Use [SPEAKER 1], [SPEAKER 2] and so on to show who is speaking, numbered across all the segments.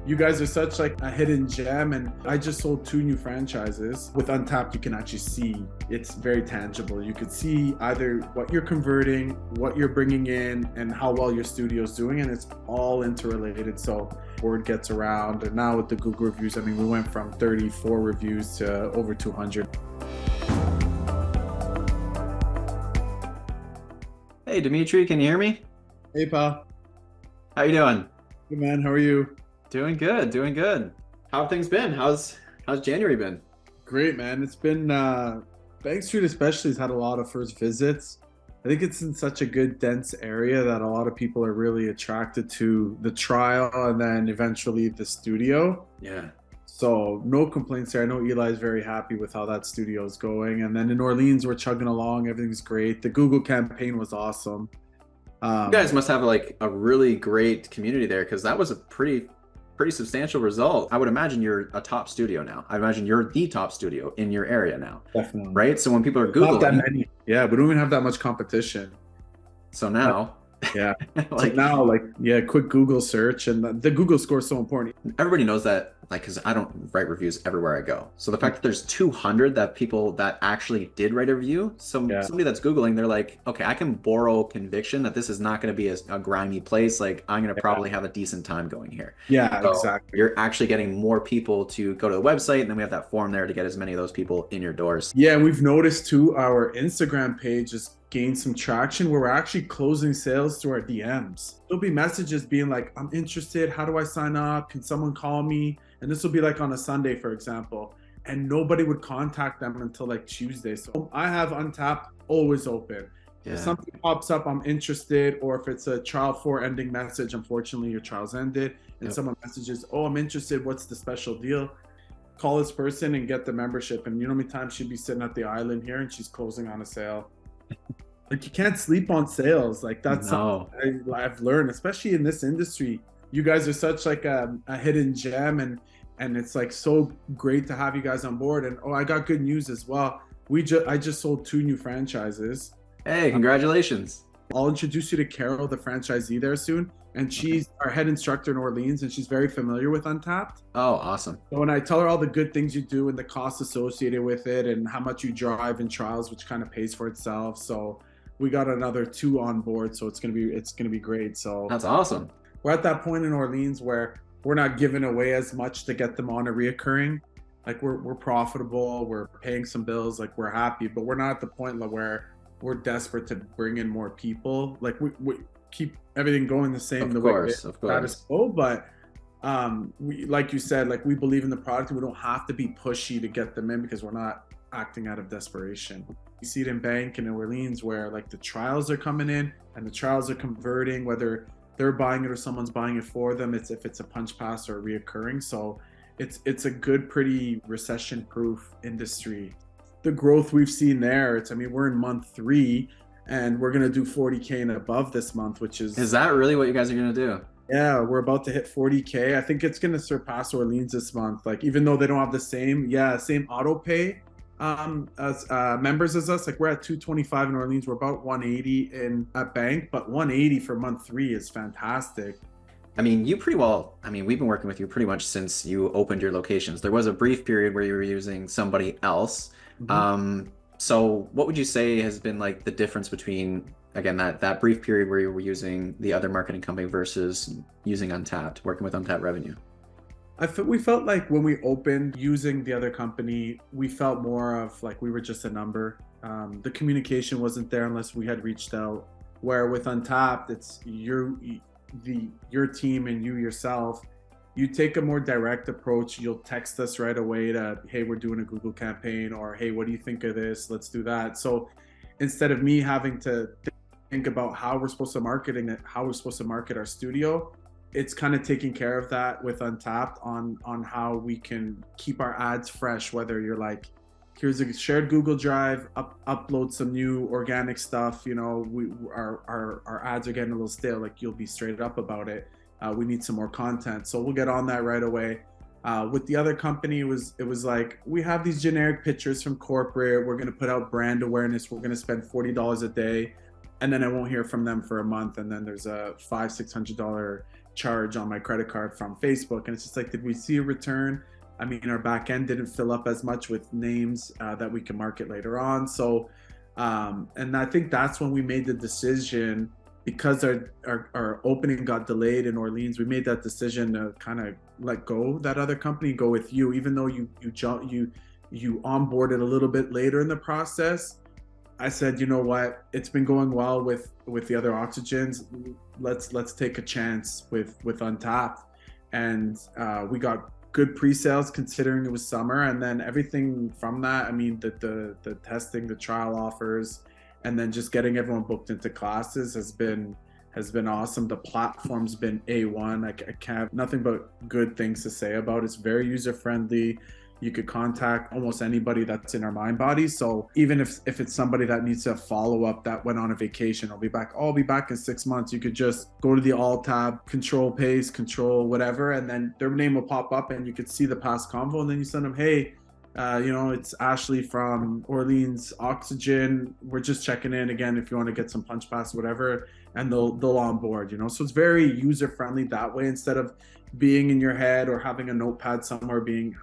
[SPEAKER 1] You guys are such like a hidden gem, and I just sold 2 new franchises. With Untapped, you can actually see it's very tangible. You could see either what you're converting, what you're bringing in, and how well your studio's doing, and it's all interrelated. So word gets around, and now with the Google reviews, I mean, we went from 34 reviews to over 200.
[SPEAKER 2] Hey Dimitri, can you hear me?
[SPEAKER 1] Hey, pal.
[SPEAKER 2] How you doing?
[SPEAKER 1] Good, man. How are you?
[SPEAKER 2] Doing good, doing good. How have things been? How's January been?
[SPEAKER 1] Great, man. It's been Bank Street especially has had a lot of first visits. I think it's in such a good dense area that a lot of people are really attracted to the trial and then eventually the studio.
[SPEAKER 2] Yeah.
[SPEAKER 1] So no complaints there. I know Eli's very happy with how that studio is going. And then in Orleans, we're chugging along. Everything's great. The Google campaign was awesome.
[SPEAKER 2] You guys must have like a really great community there, because that was a pretty substantial result. I would imagine you're a top studio now. I imagine you're the top studio in your area now.
[SPEAKER 1] Definitely.
[SPEAKER 2] Right? So when people are Googling,
[SPEAKER 1] not that many. Yeah, we don't even have that much competition.
[SPEAKER 2] So now,
[SPEAKER 1] yeah.
[SPEAKER 2] like
[SPEAKER 1] so now, quick Google search, and the Google score is so important.
[SPEAKER 2] Everybody knows that, like, because I don't write reviews everywhere I go. So the fact that there's 200 that people that actually did write a review, somebody that's Googling, they're like, okay, I can borrow conviction that this is not going to be a grimy place. Like, I'm going to probably have a decent time going here.
[SPEAKER 1] Yeah,
[SPEAKER 2] so
[SPEAKER 1] exactly.
[SPEAKER 2] You're actually getting more people to go to the website, and then we have that form there to get as many of those people in your doors.
[SPEAKER 1] Yeah, and we've noticed too, our Instagram page has gained some traction where we're actually closing sales through our DMs. There'll be messages being like, I'm interested. How do I sign up? Can someone call me? And this will be like on a Sunday, for example, and nobody would contact them until like Tuesday. So I have Untapped always open.
[SPEAKER 2] Yeah.
[SPEAKER 1] If something pops up, I'm interested, or if it's a trial 4 ending message, unfortunately your trial's ended, and someone messages, oh, I'm interested, what's the special deal? Call this person and get the membership. And you know how many times she'd be sitting at the island here and she's closing on a sale. Like, you can't sleep on sales. Like, that's something I've learned, especially in this industry. You guys are such like a hidden gem, and it's like so great to have you guys on board. And I got good news as well. I just sold 2 new franchises.
[SPEAKER 2] Hey, congratulations.
[SPEAKER 1] I'll introduce you to Carol, the franchisee there soon. And she's our head instructor in Orleans, and she's very familiar with Untapped.
[SPEAKER 2] Oh, awesome.
[SPEAKER 1] So when I tell her all the good things you do and the costs associated with it and how much you drive in trials, which kind of pays for itself. So we got another 2 on board. So it's gonna be great. So
[SPEAKER 2] that's awesome.
[SPEAKER 1] We're at that point in Orleans where we're not giving away as much to get them on a reoccurring. Like, we're profitable, we're paying some bills, like, we're happy, but we're not at the point where we're desperate to bring in more people. Like, we keep everything going the same.
[SPEAKER 2] Of course.
[SPEAKER 1] Status quo, but we, like you said, like, we believe in the product, and we don't have to be pushy to get them in because we're not acting out of desperation. You see it in Bank and in Orleans where like the trials are coming in and the trials are converting, whether they're buying it or someone's buying it for them. If it's a punch pass or a reoccurring. So it's a good, pretty recession-proof industry. The growth we've seen there, we're in month 3 and we're gonna do 40K and above this month, which is
[SPEAKER 2] that really what you guys are gonna do?
[SPEAKER 1] Yeah, we're about to hit 40K. I think it's gonna surpass Orleans this month. Like, even though they don't have the same auto pay as members as us, like, we're at 225 in Orleans, we're about 180 at Bank, but 180 for month 3 is fantastic.
[SPEAKER 2] We've been working with you pretty much since you opened your locations. There was a brief period where you were using somebody else. So what would you say has been like the difference between, again, that brief period where you were using the other marketing company versus using Untapped, working with Untapped Revenue?
[SPEAKER 1] We felt like when we opened using the other company, we felt more of like we were just a number. The communication wasn't there unless we had reached out. Where with Untapped, it's your team and you yourself. You take a more direct approach. You'll text us right away to, hey, we're doing a Google campaign, or hey, what do you think of this? Let's do that. So instead of me having to think about how we're supposed to market our studio, it's kind of taking care of that with Untapped on how we can keep our ads fresh. Whether you're like, here's a shared Google Drive, upload some new organic stuff. Our ads are getting a little stale. Like, you'll be straight up about it. We need some more content, so we'll get on that right away. With the other company, it was like, we have these generic pictures from corporate. We're going to put out brand awareness. We're going to spend $40 a day, and then I won't hear from them for a month. And then there's a $500-$600 charge on my credit card from Facebook. And it's just like, did we see a return? I mean, our back end didn't fill up as much with names that we can market later on. So, and I think that's when we made the decision, because our opening got delayed in Orleans. We made that decision to kind of let go that other company, go with you, even though you onboarded a little bit later in the process. I said, you know what, it's been going well with the other oxygens. Let's take a chance with Untapped. And we got good pre-sales considering it was summer. And then everything from that, I mean, the testing, the trial offers, and then just getting everyone booked into classes has been awesome. The platform's been A1. I can't have nothing but good things to say about it. It's very user friendly. You could contact almost anybody that's in our mind body. So even if it's somebody that needs a follow up that went on a vacation, I'll be back in 6 months. You could just go to the alt tab, control pace, control whatever, and then their name will pop up and you could see the past convo, and then you send them, hey, it's Ashley from Orleans Oxygen. We're just checking in again if you want to get some punch pass, whatever, and they'll onboard, So it's very user friendly that way, instead of being in your head or having a notepad somewhere being,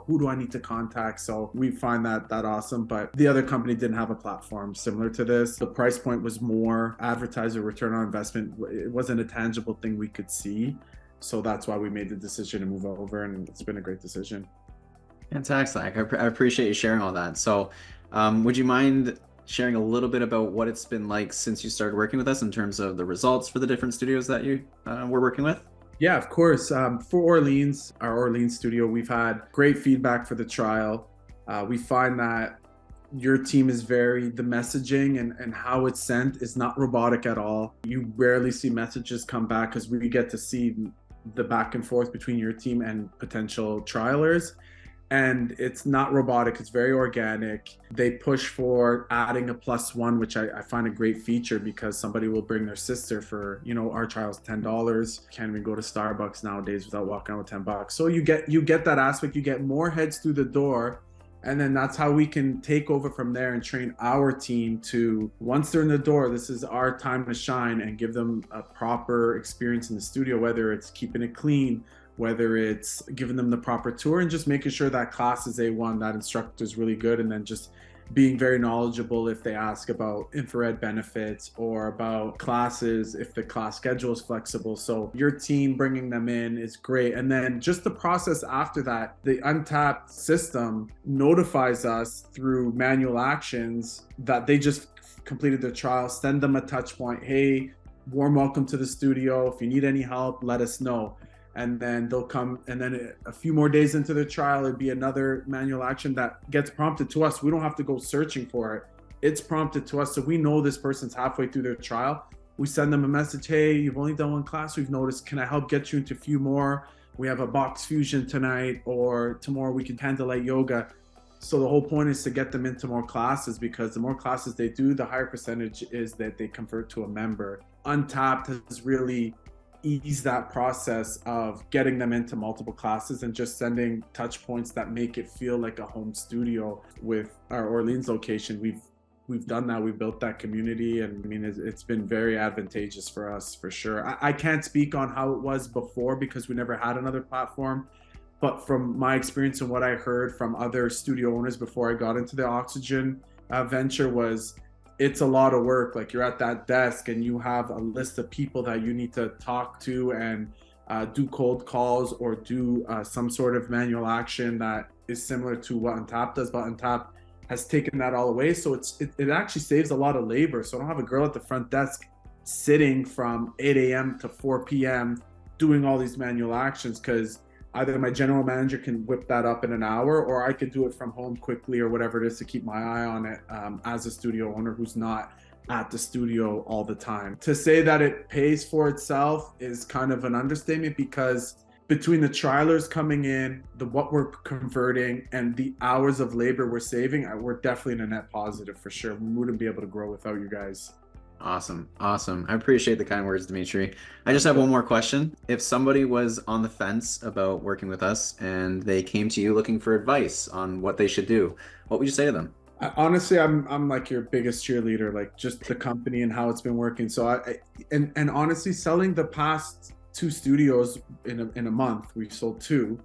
[SPEAKER 1] who do I need to contact? So we find that awesome. But the other company didn't have a platform similar to this. The price point was more advertiser return on investment. It wasn't a tangible thing we could see. So that's why we made the decision to move over, and it's been a great decision.
[SPEAKER 2] Fantastic. I appreciate you sharing all that. So would you mind sharing a little bit about what it's been like since you started working with us in terms of the results for the different studios that you were working with?
[SPEAKER 1] Yeah, of course. For Orleans, our Orleans studio, we've had great feedback for the trial. We find that your team is the messaging and how it's sent is not robotic at all. You rarely see messages come back because we get to see the back and forth between your team and potential trialers. And it's not robotic, it's very organic. They push for adding a +1, which I find a great feature, because somebody will bring their sister for, our trial's $10. Can't even go to Starbucks nowadays without walking out with $10. So you get that aspect, you get more heads through the door. And then that's how we can take over from there and train our team to, once they're in the door, this is our time to shine, and give them a proper experience in the studio, whether it's keeping it clean, whether it's giving them the proper tour, and just making sure that class is A1, that instructor is really good, and then just being very knowledgeable if they ask about infrared benefits or about classes, if the class schedule is flexible. So your team bringing them in is great. And then just the process after that, the Untapped system notifies us through manual actions that they just completed their trial, send them a touch point. Hey, warm welcome to the studio. If you need any help, let us know. And then they'll come, and then a few more days into the trial, it'd be another manual action that gets prompted to us. We don't have to go searching for it. It's prompted to us. So we know this person's halfway through their trial. We send them a message, hey, you've only done one class, we've noticed. Can I help get you into a few more? We have a box fusion tonight, or tomorrow we can candlelight yoga. So the whole point is to get them into more classes, because the more classes they do, the higher percentage is that they convert to a member. Untapped has really ease that process of getting them into multiple classes and just sending touch points that make it feel like a home studio. With our Orleans location, we've done that. We've built that community, and I mean, it's been very advantageous for us, for sure. I can't speak on how it was before because we never had another platform, but from my experience and what I heard from other studio owners before I got into the Oxygen venture was, it's a lot of work. Like, you're at that desk and you have a list of people that you need to talk to and do cold calls or do some sort of manual action that is similar to what Untapped does, but Untapped has taken that all away. So it actually saves a lot of labor. So I don't have a girl at the front desk sitting from 8 a.m. to 4 p.m. doing all these manual actions, because either my general manager can whip that up in an hour, or I could do it from home quickly, or whatever it is, to keep my eye on it as a studio owner who's not at the studio all the time. To say that it pays for itself is kind of an understatement, because between the trialers coming in, what we're converting, and the hours of labor we're saving, we're definitely in a net positive for sure. We wouldn't be able to grow without you guys.
[SPEAKER 2] Awesome. I appreciate the kind words, Dimitri. I just have one more question. If somebody was on the fence about working with us and they came to you looking for advice on what they should do, what would you say to them?
[SPEAKER 1] Honestly, I'm like your biggest cheerleader, like just the company and how it's been working. So and honestly, selling the past two studios in a month, we sold two.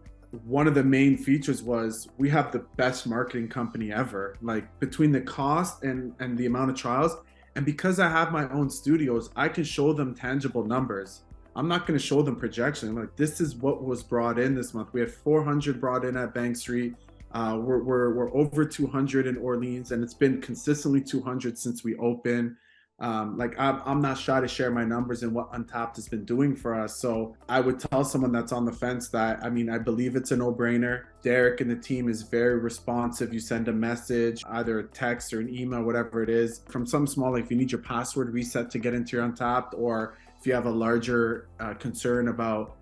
[SPEAKER 1] One of the main features was we have the best marketing company ever. Like between the cost and the amount of trials, and because I have my own studios, I can show them tangible numbers. I'm not going to show them projection. I'm like, this is what was brought in this month. We had 400 brought in at Bank Street. We're over 200 in Orleans, and it's been consistently 200 since we opened. Like I'm not shy to share my numbers and what Untapped has been doing for us. So I would tell someone that's on the fence that, I mean, I believe it's a no-brainer. Derek and the team is very responsive. You send a message, either a text or an email, whatever it is, from some small, like if you need your password reset to get into your Untapped, or if you have a larger concern about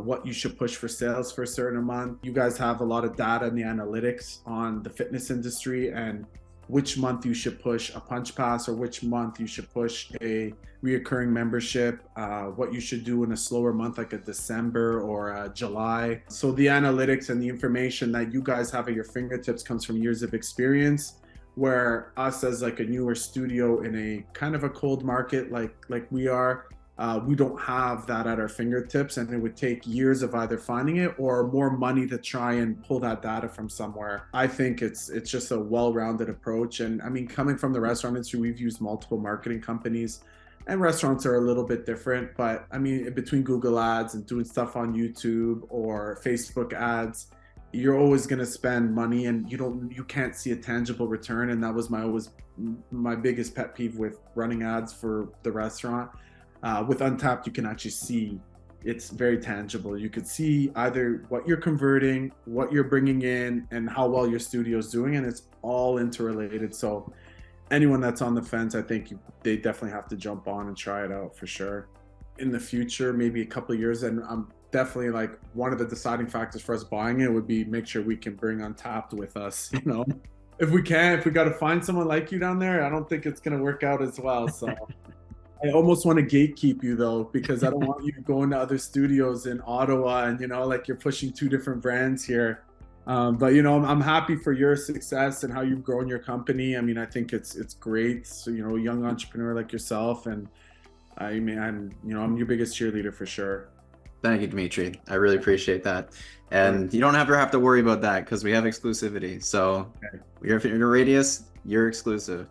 [SPEAKER 1] what you should push for sales for a certain month. You guys have a lot of data and the analytics on the fitness industry and which month you should push a punch pass or which month you should push a reoccurring membership, what you should do in a slower month like a December or a July. So the analytics and the information that you guys have at your fingertips comes from years of experience, where us as like a newer studio in a kind of a cold market like we are, we don't have that at our fingertips, and it would take years of either finding it or more money to try and pull that data from somewhere. I think it's just a well-rounded approach. And I mean, coming from the restaurant industry, we've used multiple marketing companies, and restaurants are a little bit different. But I mean, between Google ads and doing stuff on YouTube or Facebook ads, you're always going to spend money and you can't see a tangible return. And that was my biggest pet peeve with running ads for the restaurant. With Untapped, you can actually see it's very tangible. You could see either what you're converting, what you're bringing in, and how well your studio is doing, and it's all interrelated. So anyone that's on the fence, I think they definitely have to jump on and try it out for sure. In the future, maybe a couple of years, and I'm definitely like one of the deciding factors for us buying it would be make sure we can bring Untapped with us. If we can, if we got to find someone like you down there, I don't think it's going to work out as well. So. I almost want to gatekeep you though, because I don't want you going to other studios in Ottawa and, like you're pushing two different brands here. But, I'm happy for your success and how you've grown your company. I mean, I think it's great. So, a young entrepreneur like yourself. And I mean, I'm your biggest cheerleader for sure.
[SPEAKER 2] Thank you, Dimitri. I really appreciate that. And you don't ever have to worry about that because we have exclusivity. So if you're in a radius, you're exclusive.